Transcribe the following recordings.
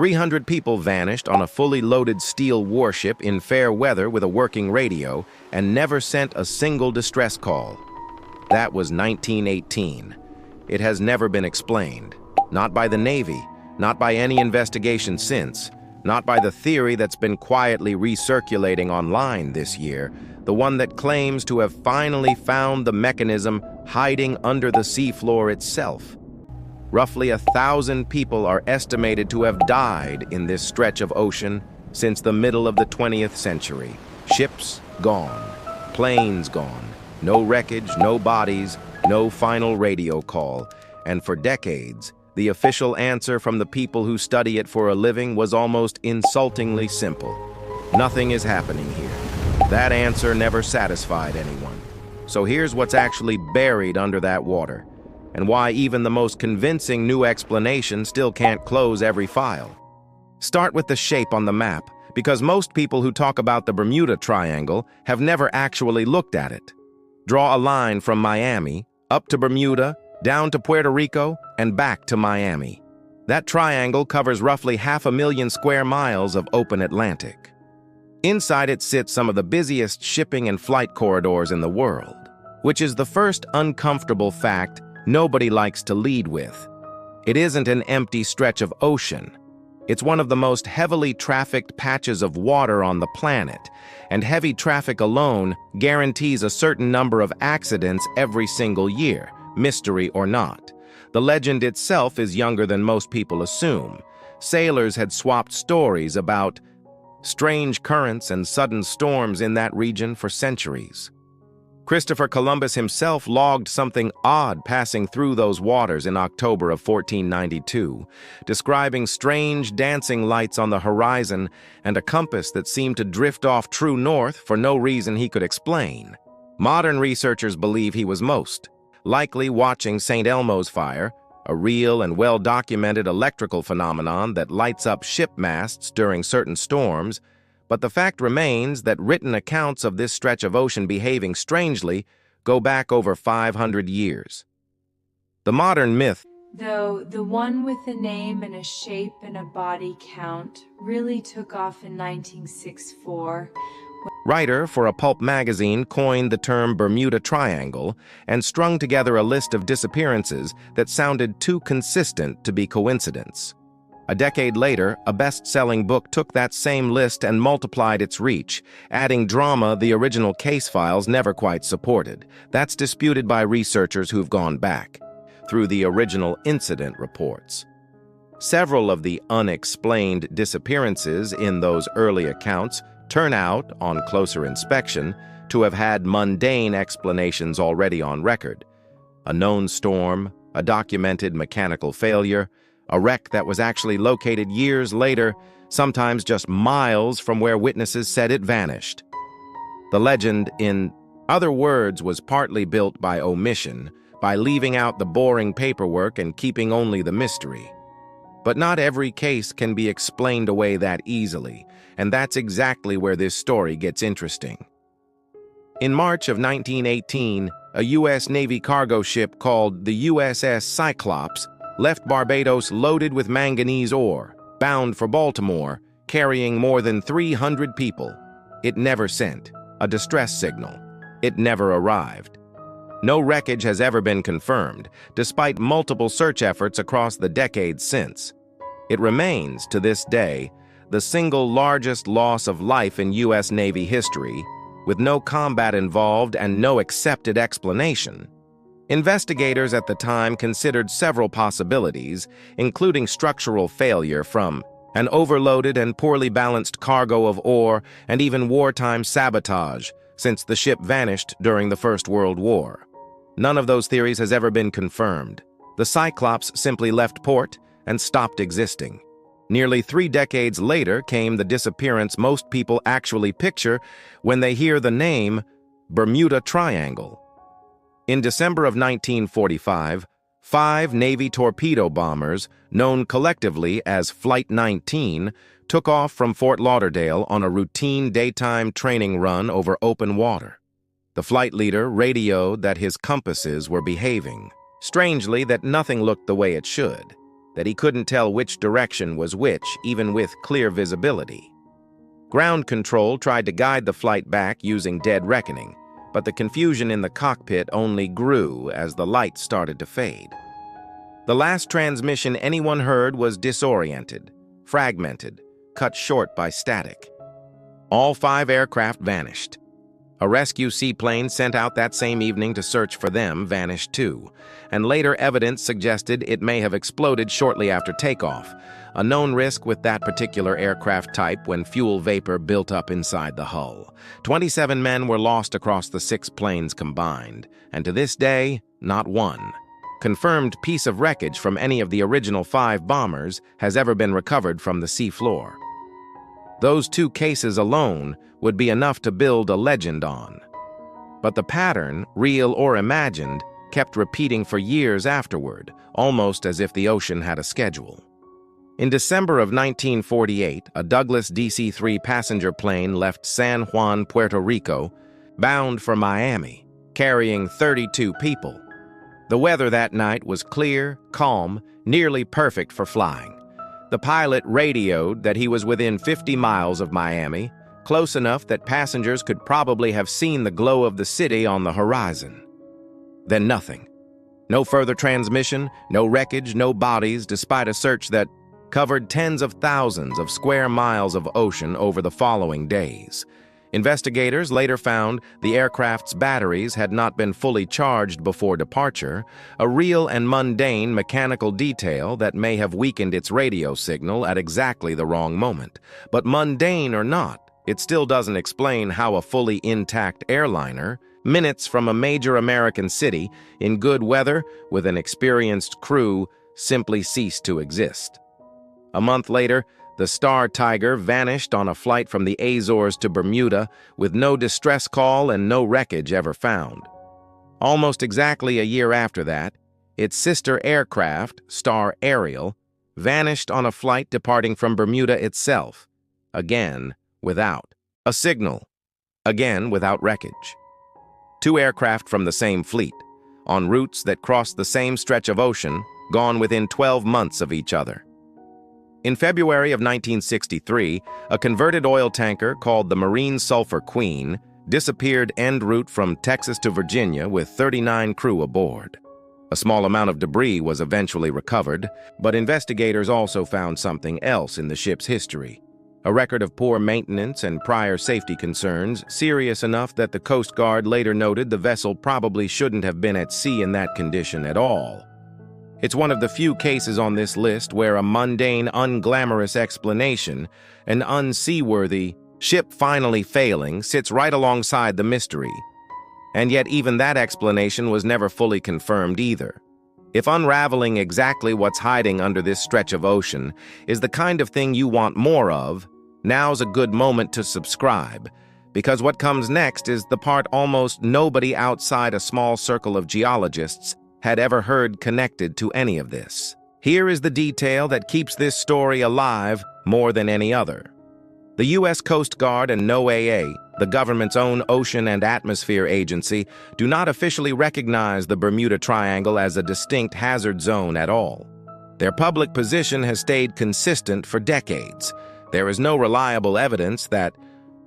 300 people vanished on a fully loaded steel warship in fair weather with a working radio and never sent a single distress call. That was 1918. It has never been explained. Not by the Navy, not by any investigation since, not by the theory that's been quietly recirculating online this year, the one that claims to have finally found the mechanism hiding under the seafloor itself. Roughly 1,000 people are estimated to have died in this stretch of ocean since the middle of the 20th century. Ships gone, planes gone, no wreckage, no bodies, no final radio call, and for decades, the official answer from the people who study it for a living was almost insultingly simple. Nothing is happening here. That answer never satisfied anyone. So here's what's actually buried under that water, and why even the most convincing new explanation still can't close every file. Start with the shape on the map, because most people who talk about the Bermuda Triangle have never actually looked at it. Draw a line from Miami, up to Bermuda, down to Puerto Rico, and back to Miami. That triangle covers roughly 500,000 square miles of open Atlantic. Inside it sits some of the busiest shipping and flight corridors in the world, which is the first uncomfortable fact nobody likes to lead with. It isn't an empty stretch of ocean. It's one of the most heavily trafficked patches of water on the planet, and heavy traffic alone guarantees a certain number of accidents every single year, mystery or not. The legend itself is younger than most people assume. Sailors had swapped stories about strange currents and sudden storms in that region for centuries. Christopher Columbus himself logged something odd passing through those waters in October of 1492, describing strange dancing lights on the horizon and a compass that seemed to drift off true north for no reason he could explain. Modern researchers believe he was most likely watching St. Elmo's fire, a real and well-documented electrical phenomenon that lights up ship masts during certain storms, but the fact remains that written accounts of this stretch of ocean behaving strangely go back over 500 years. The modern myth, though the one with a name and a shape and a body count, really took off in 1964. Writer for a pulp magazine coined the term Bermuda Triangle and strung together a list of disappearances that sounded too consistent to be coincidence. A decade later, a best-selling book took that same list and multiplied its reach, adding drama the original case files never quite supported. That's disputed by researchers who've gone back through the original incident reports. Several of the unexplained disappearances in those early accounts turn out, on closer inspection, to have had mundane explanations already on record. A known storm, a documented mechanical failure, a wreck that was actually located years later, sometimes just miles from where witnesses said it vanished. The legend, in other words, was partly built by omission, by leaving out the boring paperwork and keeping only the mystery. But not every case can be explained away that easily, and that's exactly where this story gets interesting. In March of 1918, a U.S. Navy cargo ship called the USS Cyclops left Barbados loaded with manganese ore, bound for Baltimore, carrying more than 300 people. It never sent a distress signal. It never arrived. No wreckage has ever been confirmed, despite multiple search efforts across the decades since. It remains, to this day, the single largest loss of life in U.S. Navy history, with no combat involved and no accepted explanation. Investigators at the time considered several possibilities, including structural failure from an overloaded and poorly balanced cargo of ore and even wartime sabotage, since the ship vanished during the First World War. None of those theories has ever been confirmed. The Cyclops simply left port and stopped existing. Nearly 3 decades later came the disappearance most people actually picture when they hear the name Bermuda Triangle. In December of 1945, 5 Navy torpedo bombers, known collectively as Flight 19, took off from Fort Lauderdale on a routine daytime training run over open water. The flight leader radioed that his compasses were behaving, strangely that nothing looked the way it should. that he couldn't tell which direction was which, even with clear visibility. Ground control tried to guide the flight back using dead reckoning, but the confusion in the cockpit only grew as the light started to fade. The last transmission anyone heard was disoriented, fragmented, cut short by static. All 5 aircraft vanished. A rescue seaplane sent out that same evening to search for them vanished too, and later evidence suggested it may have exploded shortly after takeoff, a known risk with that particular aircraft type when fuel vapor built up inside the hull. 27 men were lost across the 6 planes combined, and to this day, not one confirmed piece of wreckage from any of the original 5 bombers has ever been recovered from the seafloor. Those 2 cases alone would be enough to build a legend on. But the pattern, real or imagined, kept repeating for years afterward, almost as if the ocean had a schedule. In December of 1948, a Douglas DC-3 passenger plane left San Juan, Puerto Rico, bound for Miami, carrying 32 people. The weather that night was clear, calm, nearly perfect for flying. The pilot radioed that he was within 50 miles of Miami, close enough that passengers could probably have seen the glow of the city on the horizon. Then nothing. No further transmission, no wreckage, no bodies, despite a search that covered tens of thousands of square miles of ocean over the following days. Investigators later found the aircraft's batteries had not been fully charged before departure, a real and mundane mechanical detail that may have weakened its radio signal at exactly the wrong moment. But mundane or not, it still doesn't explain how a fully intact airliner, minutes from a major American city, in good weather, with an experienced crew, simply ceased to exist. A month later, the Star Tiger vanished on a flight from the Azores to Bermuda with no distress call and no wreckage ever found. Almost exactly a year after that, its sister aircraft, Star Ariel, vanished on a flight departing from Bermuda itself, again without a signal, again without wreckage. 2 aircraft from the same fleet, on routes that crossed the same stretch of ocean, gone within 12 months of each other. In February of 1963, a converted oil tanker called the Marine Sulphur Queen disappeared en route from Texas to Virginia with 39 crew aboard. A small amount of debris was eventually recovered, but investigators also found something else in the ship's history. A record of poor maintenance and prior safety concerns, serious enough that the Coast Guard later noted the vessel probably shouldn't have been at sea in that condition at all. It's one of the few cases on this list where a mundane, unglamorous explanation, an unseaworthy ship finally failing, sits right alongside the mystery. And yet even that explanation was never fully confirmed either. If unraveling exactly what's hiding under this stretch of ocean is the kind of thing you want more of, now's a good moment to subscribe, because what comes next is the part almost nobody outside a small circle of geologists had ever heard connected to any of this. Here is the detail that keeps this story alive more than any other. The U.S. Coast Guard and NOAA, the government's own ocean and atmosphere agency, do not officially recognize the Bermuda Triangle as a distinct hazard zone at all. Their public position has stayed consistent for decades. There is no reliable evidence that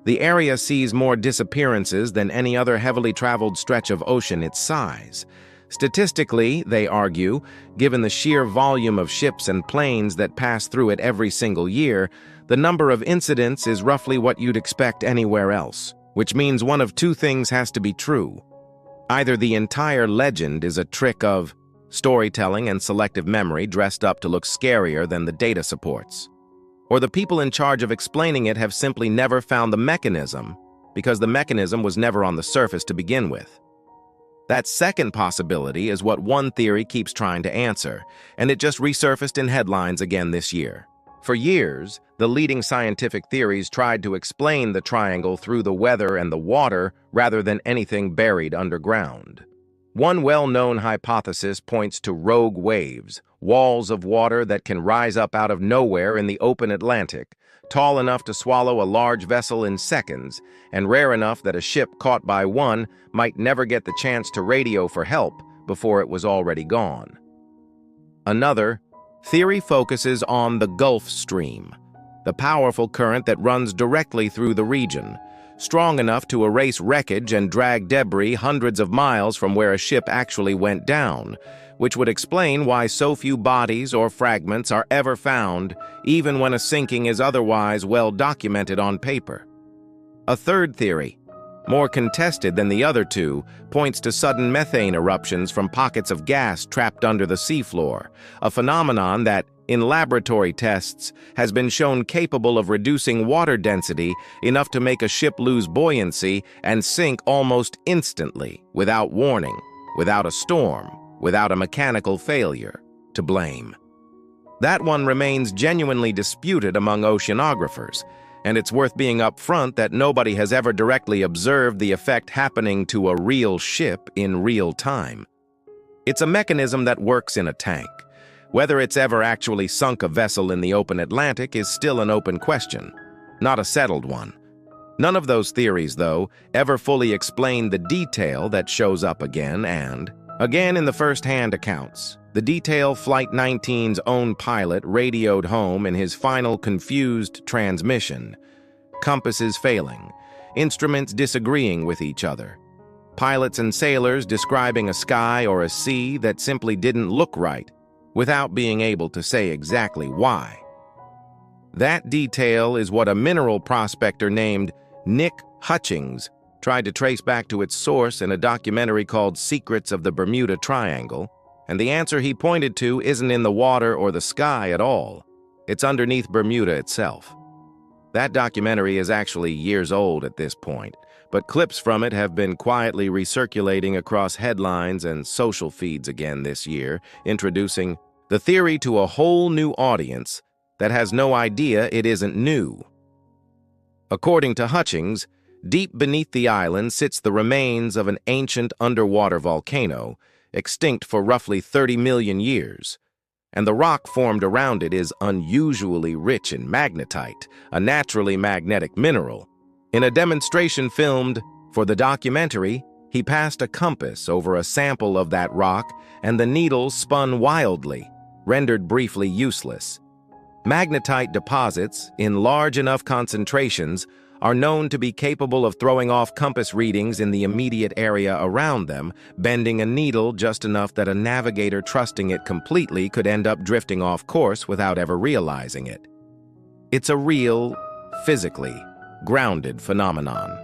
the area sees more disappearances than any other heavily traveled stretch of ocean its size. Statistically, they argue, given the sheer volume of ships and planes that pass through it every single year, the number of incidents is roughly what you'd expect anywhere else, which means one of 2 things has to be true. Either the entire legend is a trick of storytelling and selective memory dressed up to look scarier than the data supports, or the people in charge of explaining it have simply never found the mechanism because the mechanism was never on the surface to begin with. That second possibility is what one theory keeps trying to answer, and it just resurfaced in headlines again this year. For years, the leading scientific theories tried to explain the triangle through the weather and the water rather than anything buried underground. One well-known hypothesis points to rogue waves, walls of water that can rise up out of nowhere in the open Atlantic, tall enough to swallow a large vessel in seconds, and rare enough that a ship caught by one might never get the chance to radio for help before it was already gone. Another, theory focuses on the Gulf Stream, the powerful current that runs directly through the region, strong enough to erase wreckage and drag debris hundreds of miles from where a ship actually went down, which would explain why so few bodies or fragments are ever found, even when a sinking is otherwise well documented on paper. A third theory, more contested than the other two, points to sudden methane eruptions from pockets of gas trapped under the seafloor, a phenomenon that, in laboratory tests, has been shown capable of reducing water density enough to make a ship lose buoyancy and sink almost instantly, without warning, without a storm, without a mechanical failure to blame. That one remains genuinely disputed among oceanographers, and it's worth being upfront that nobody has ever directly observed the effect happening to a real ship in real time. It's a mechanism that works in a tank. Whether it's ever actually sunk a vessel in the open Atlantic is still an open question, not a settled one. None of those theories, though, ever fully explain the detail that shows up again and again in the first-hand accounts. The detail Flight 19's own pilot radioed home in his final confused transmission. Compasses failing, instruments disagreeing with each other, pilots and sailors describing a sky or a sea that simply didn't look right, without being able to say exactly why. That detail is what a mineral prospector named Nick Hutchings tried to trace back to its source in a documentary called Secrets of the Bermuda Triangle, and the answer he pointed to isn't in the water or the sky at all. It's underneath Bermuda itself. That documentary is actually years old at this point, but clips from it have been quietly recirculating across headlines and social feeds again this year, introducing the theory to a whole new audience that has no idea it isn't new. According to Hutchings, deep beneath the island sits the remains of an ancient underwater volcano, extinct for roughly 30 million years, and the rock formed around it is unusually rich in magnetite, a naturally magnetic mineral. In a demonstration filmed for the documentary, he passed a compass over a sample of that rock, and the needle spun wildly, rendered briefly useless. Magnetite deposits, in large enough concentrations, are known to be capable of throwing off compass readings in the immediate area around them, bending a needle just enough that a navigator trusting it completely could end up drifting off course without ever realizing it. It's a real, physically grounded phenomenon.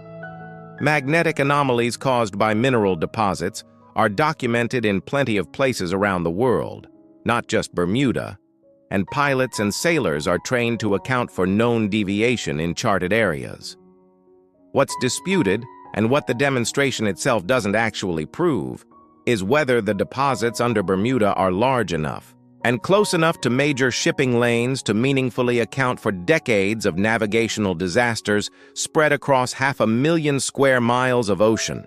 Magnetic anomalies caused by mineral deposits are documented in plenty of places around the world, not just Bermuda, and pilots and sailors are trained to account for known deviation in charted areas. What's disputed, and what the demonstration itself doesn't actually prove, is whether the deposits under Bermuda are large enough and close enough to major shipping lanes to meaningfully account for decades of navigational disasters spread across 500,000 square miles of ocean.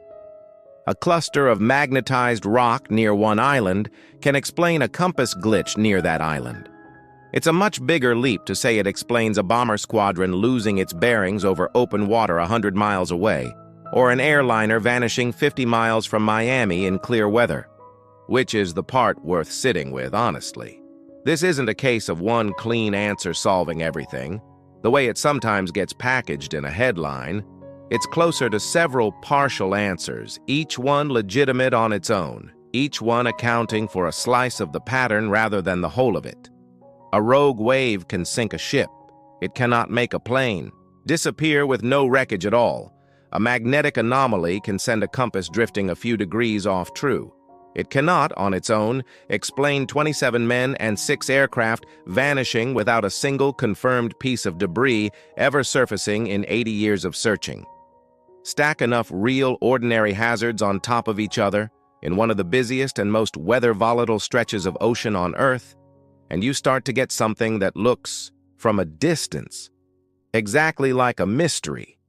A cluster of magnetized rock near one island can explain a compass glitch near that island. It's a much bigger leap to say it explains a bomber squadron losing its bearings over open water 100 miles away, or an airliner vanishing 50 miles from Miami in clear weather. Which is the part worth sitting with, honestly. This isn't a case of one clean answer solving everything, the way it sometimes gets packaged in a headline. It's closer to several partial answers, each one legitimate on its own, each one accounting for a slice of the pattern rather than the whole of it. A rogue wave can sink a ship. It cannot make a plane, disappear with no wreckage at all. A magnetic anomaly can send a compass drifting a few degrees off true. It cannot, on its own, explain 27 men and 6 aircraft vanishing without a single confirmed piece of debris ever surfacing in 80 years of searching. Stack enough real, ordinary hazards on top of each other in one of the busiest and most weather-volatile stretches of ocean on Earth, and you start to get something that looks, from a distance, exactly like a mystery,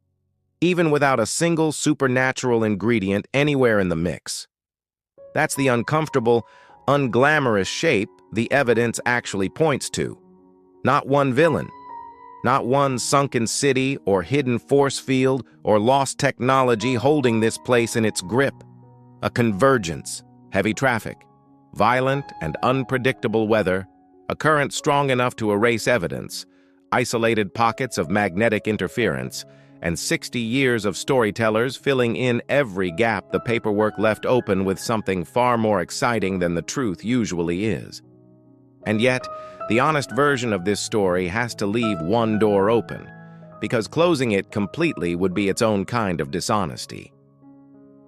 even without a single supernatural ingredient anywhere in the mix. That's the uncomfortable, unglamorous shape the evidence actually points to. Not one villain, not one sunken city or hidden force field or lost technology holding this place in its grip. A convergence, heavy traffic, violent and unpredictable weather, A current strong enough to erase evidence, isolated pockets of magnetic interference, and 60 years of storytellers filling in every gap the paperwork left open with something far more exciting than the truth usually is. And yet, the honest version of this story has to leave one door open, because closing it completely would be its own kind of dishonesty.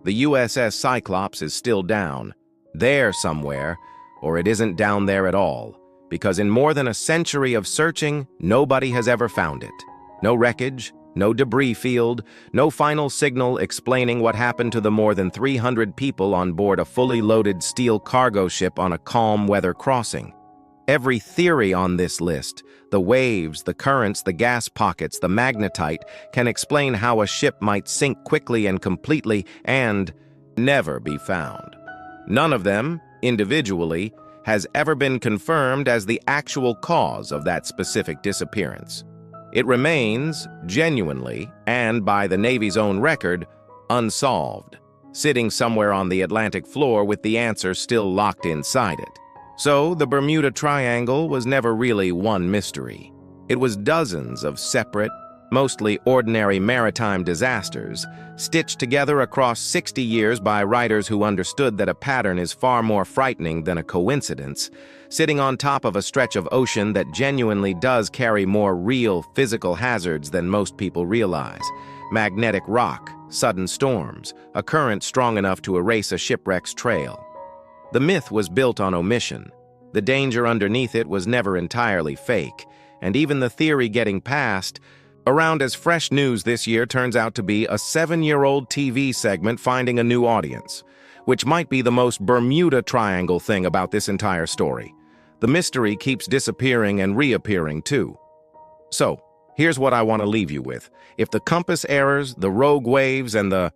The USS Cyclops is still down, there somewhere, or it isn't down there at all, because in more than a century of searching, nobody has ever found it. No wreckage, no debris field, no final signal explaining what happened to the more than 300 people on board a fully loaded steel cargo ship on a calm weather crossing. Every theory on this list, the waves, the currents, the gas pockets, the magnetite, can explain how a ship might sink quickly and completely and never be found. None of them, individually, has ever been confirmed as the actual cause of that specific disappearance. It remains, genuinely, and by the Navy's own record, unsolved, sitting somewhere on the Atlantic floor with the answer still locked inside it. So, the Bermuda Triangle was never really one mystery. It was dozens of separate, mostly ordinary maritime disasters, stitched together across 60 years by writers who understood that a pattern is far more frightening than a coincidence, sitting on top of a stretch of ocean that genuinely does carry more real physical hazards than most people realize. Magnetic rock, sudden storms, a current strong enough to erase a shipwreck's trail. The myth was built on omission. The danger underneath it was never entirely fake, and even the theory getting past, around as fresh news this year turns out to be a 7-year-old TV segment finding a new audience, which might be the most Bermuda Triangle thing about this entire story. The mystery keeps disappearing and reappearing too. So, here's what I want to leave you with. If the compass errors, the rogue waves, and the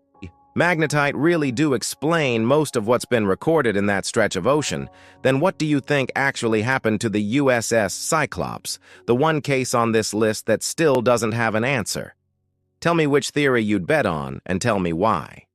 magnetite really do explain most of what's been recorded in that stretch of ocean, then what do you think actually happened to the USS Cyclops, the one case on this list that still doesn't have an answer? Tell me which theory you'd bet on, and tell me why.